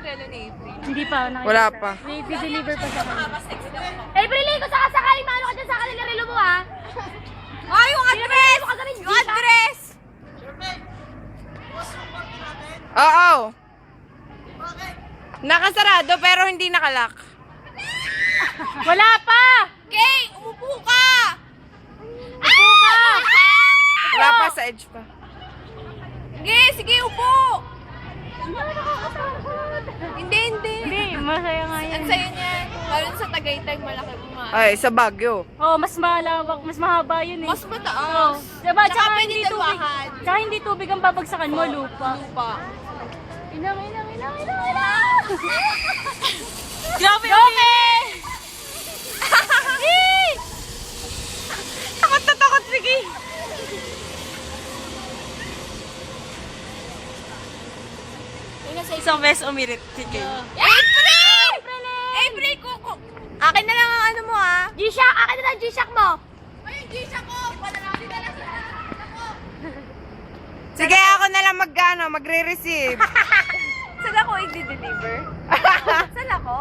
regalo ni April? Hindi pa. Nakikita. Wala pa. May deliver pa sa kanila. April, kung sakasakali, maano ka dyan sa kanila relo mo, ha? Ay, yung address! Yung address! Oo. Nakasarado pero hindi nakalak. Wala pa! Kay, umupo ka! Upo ka! Wala pa sa edge pa. Sige, upo! Hindi. Hindi, masaya nga yan. Ang saya niyan. Lalo sa Tagaytay, malaki mga. Ay, sa Baguio. Oh, mas malawak, mas mahaba yun eh. Mas mataas. Diba? Tsaka Tsaka pwede hindi tubig. dalawahan. Tsaka hindi tubig ang babagsakan mo, lupa. Lupa. Inang. Grabe, okay! Takot na takot, Vicky. Isang beses umirit, Vicky. April! April, kuko. Akin na lang ang ano mo, ha? G-Shock! Akin na lang G-Shock mo! Ay, yung G-Shock ko! Panalangin na lang sa ako. Sige, ako na lang magre-receive. Saan ako i-deliver? Saan ako?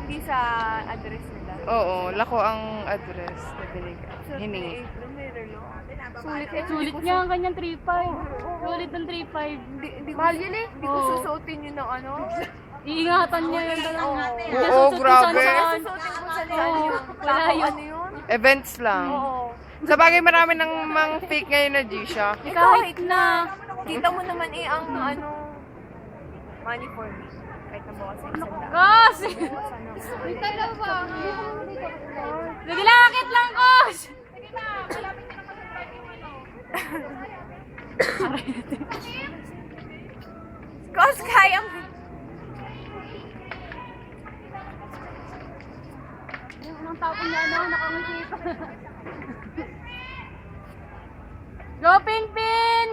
Hindi sa address nila. Oo, lako ang address na binigay. Hiningi. April, may relo. Sulit niya ang kanyang 3.5. Sulit ng 3.5. Mahal yun eh. Hindi ko Oo. susuotin yun ng ano. Iingatan niya yan talaga. Oo, grabe. Susuotin ko sa Oo, yung wala yun. ano yun? Events lang. Oo. Sa bagay, marami ng mga fake ngayon na G-Shock. Kahit na. Kita mo naman eh ang ano, money for me. Kahit na bawas sa isang daan. Kasi! Ay, talaga. Sige lang, akit lang, Kos! Cause kaya mo. Anong tapon niya, no? Nakangiti pa. Go, Pinpin!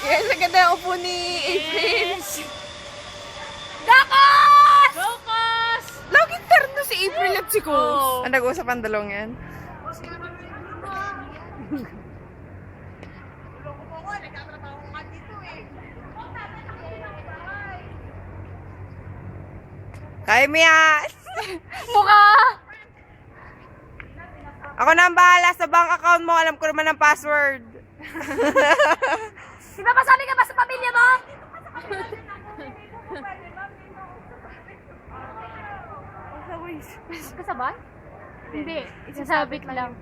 Kaya sa ganda ang upo ni April. Dakos! Go, Kos! Laging terno si April at si Kos. Oo. Ang nag-uusap ang dalawang yan. Kaya mo yan. Mukha! Ako na ang bahala sa bank account mo. Alam ko naman ang password. Di ba masabi ka ba sa pamilya mo? Kasabay? Hindi. Isasabit lang.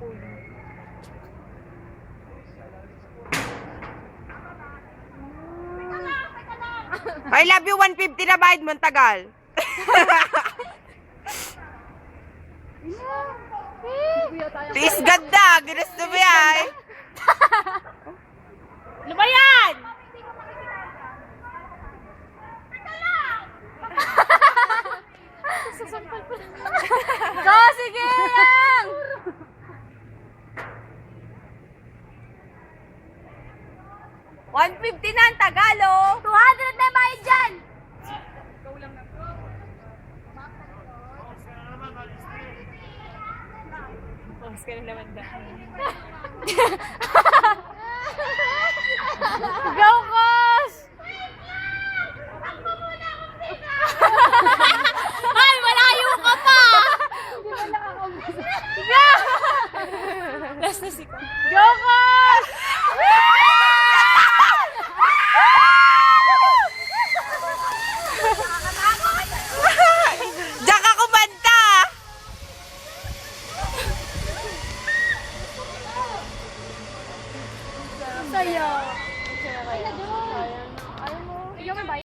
I love you 150 na bayad mo. Ang tagal. Tiis ganda. Ginusto mo yan. Ano ba yan? Go, sige lang! 150 na ang Tagalo. 200 na bayad dyan! Mas ka na naman dahil. Go, Kos! Ay, malayo ka pa! Go! Last na si Go, Kos! Diyan ka kumanta. Saya.